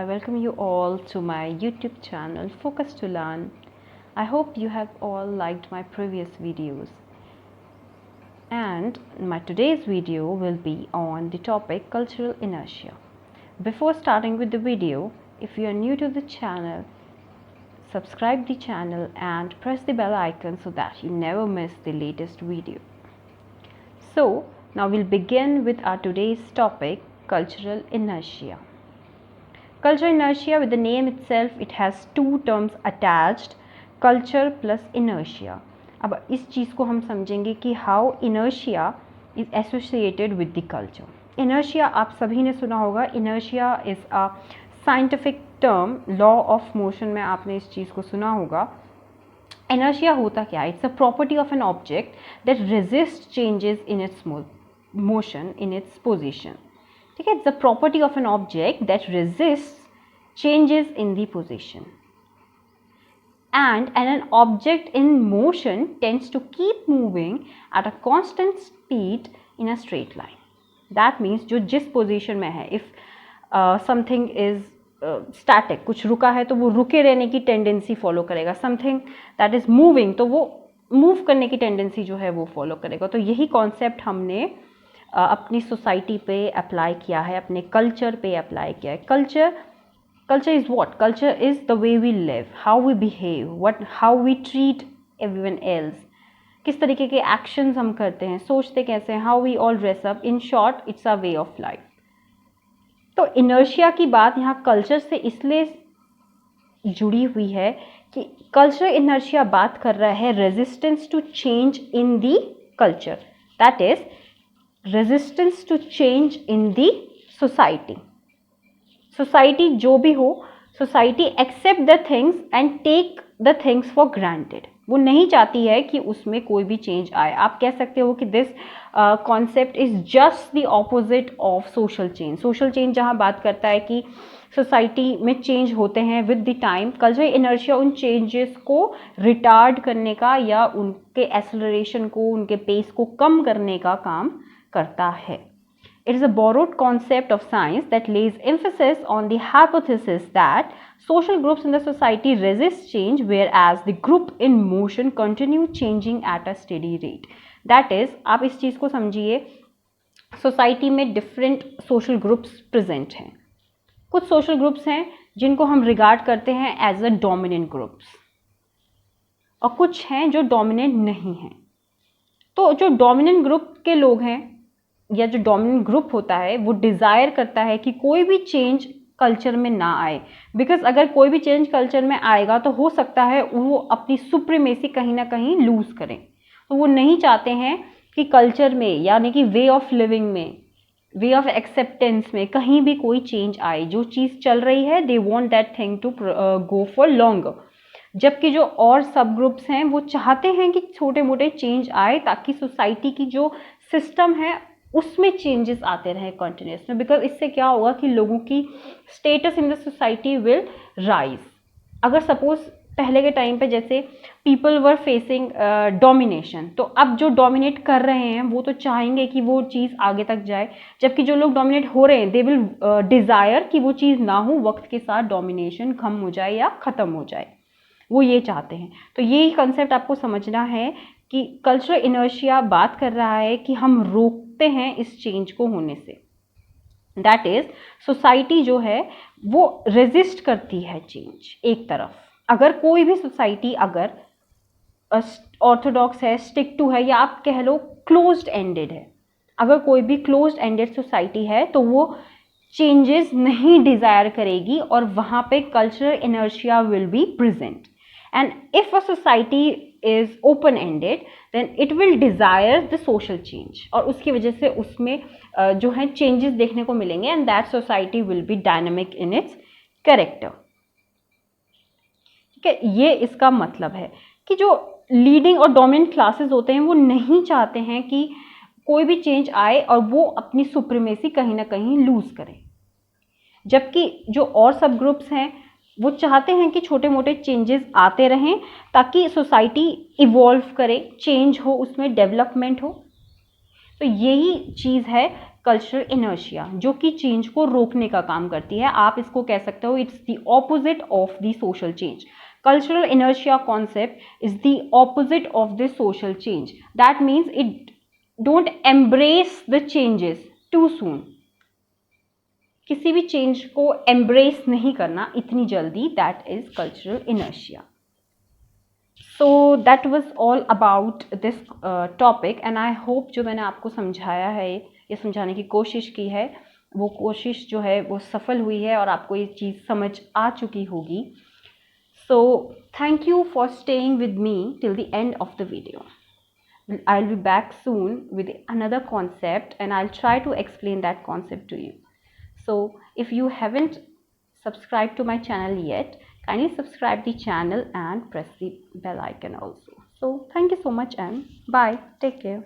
I welcome you all to my YouTube channel Focus to Learn. I hope you have all liked my previous videos. And my today's video will be on the topic cultural inertia. Before starting with the video, if you are new to the channel, subscribe the channel and press the bell icon so that you never miss the latest video. So now we'll begin with our today's topic, cultural inertia. Cultural inertia, with the name itself, it has two terms attached, culture plus inertia. अब इस चीज़ को हम समझेंगे कि how inertia is associated with the culture. Inertia आप सभी ने सुना होगा. Inertia is a scientific term, law of motion में आपने इस चीज़ को सुना होगा. इनर्शिया होता क्या है? It's a property of an object that resist changes in its motion in its position. ठीक है, it's the property of an object that resist changes in the position. And an object in motion tends to keep moving at a constant speed in a straight line. That means जो जिस position में है, if something is static, कुछ रुका है तो वो रुके रहने की टेंडेंसी फॉलो करेगा. समथिंग दैट इज मूविंग तो वो मूव करने की टेंडेंसी जो है वो फॉलो करेगा. तो यही कॉन्सेप्ट हमने अपनी सोसाइटी पे अप्लाई किया है, अपने कल्चर पे अप्लाई किया है. Culture is what? Culture is the way we live, how we behave, how we treat everyone else. किस तरीके के actions हम करते हैं, सोचते कैसे हैं, how we all dress up. In short, it's a way of life. तो inertia की बात यहाँ culture से इसलिए जुड़ी हुई है कि cultural inertia बात कर रहा है resistance to change in the culture. That is, resistance to change in the society. Society जो भी हो, society accept the things and take the things for granted. वो नहीं चाहती है कि उसमें कोई भी चेंज आए. आप कह सकते हो कि this concept is just the opposite of social change. Social change जहाँ बात करता है कि सोसाइटी में चेंज होते हैं with the time, cultural inertia उन चेंजेस को रिटार्ड करने का या उनके एक्सेलरेशन को, उनके पेस को कम करने का काम करता है. It is a borrowed concept of science that lays emphasis on the hypothesis that social groups in the society resist change, whereas the group in motion continue changing at a steady rate. That is, आप इस चीज़ को समझिए, society में different social groups present हैं. कुछ social groups हैं जिनको हम रिगार्ड करते हैं एज अ डोमिनेंट ग्रुप्स, और कुछ हैं जो डोमिनेंट नहीं हैं. तो जो डोमिनेंट ग्रुप के लोग हैं या जो डोमिनेंट ग्रुप होता है वो डिज़ायर करता है कि कोई भी चेंज कल्चर में ना आए. बिकॉज अगर कोई भी चेंज कल्चर में आएगा तो हो सकता है वो अपनी सुप्रीमेसी कहीं ना कहीं लूज़ करें. तो वो नहीं चाहते हैं कि कल्चर में, यानी कि वे ऑफ लिविंग में, वे ऑफ एक्सेप्टेंस में कहीं भी कोई चेंज आए. जो चीज़ चल रही है, they want that thing to go for longer. जबकि जो और सब ग्रुप्स हैं वो चाहते हैं कि छोटे मोटे चेंज आए ताकि सोसाइटी की जो सिस्टम है उसमें चेंजेस आते रहे कंटिन्यूस में. बिकॉज इससे क्या होगा कि लोगों की status in the society will rise. अगर सपोज पहले के टाइम पे जैसे पीपल वर फेसिंग डोमिनेशन, तो अब जो डोमिनेट कर रहे हैं वो तो चाहेंगे कि वो चीज़ आगे तक जाए, जबकि जो लोग डोमिनेट हो रहे हैं दे विल डिज़ायर कि वो चीज़ ना हो, वक्त के साथ डोमिनेशन कम हो जाए या ख़त्म हो जाए. वो ये चाहते हैं. तो यही कंसेप्ट आपको समझना है कि कल्चरल इनर्शिया बात कर रहा है कि हम रोकते हैं इस चेंज को होने से. दैट इज, सोसाइटी जो है वो रेजिस्ट करती है चेंज एक तरफ. अगर कोई भी सोसाइटी अगर ऑर्थोडॉक्स है, स्टिक टू है, या आप कह लो क्लोज्ड एंडेड है, अगर कोई भी क्लोज्ड एंडेड सोसाइटी है तो वो चेंजेस नहीं डिज़ायर करेगी और वहाँ पे cultural inertia will be present. And if a society is open-ended, then it will desire the social change. और उसकी वजह से उसमें जो है changes देखने को मिलेंगे, and that society will be dynamic in its character. ठीक है, ये इसका मतलब है कि जो लीडिंग और डोमिनेंट क्लासेस होते हैं वो नहीं चाहते हैं कि कोई भी चेंज आए और वो अपनी सुप्रीमेसी कहीं ना कहीं लूज करें. जबकि जो और सब ग्रुप्स हैं वो चाहते हैं कि छोटे मोटे चेंजेस आते रहें ताकि सोसाइटी इवॉल्व करे, चेंज हो, उसमें डेवलपमेंट हो. तो यही चीज़ है कल्चरल इनर्शिया, जो कि चेंज को रोकने का काम करती है। आप इसको कह सकते हो it's the opposite of the social change. Cultural inertia concept is the opposite of the social change. That means it don't embrace the changes too soon. किसी भी चेंज को embrace नहीं करना इतनी जल्दी, that is cultural inertia. So that was all about this topic and I hope जो मैंने आपको समझाया है या समझाने की कोशिश की है, वो कोशिश जो है वो सफल हुई है और आपको ये चीज़ समझ आ चुकी होगी. So thank you for staying with me till the end of the video. I'll be back soon with another concept and I'll try to explain that concept to you. So if you haven't subscribed to my channel yet, kindly subscribe the channel and press the bell icon also. So thank you so much and bye. Take care.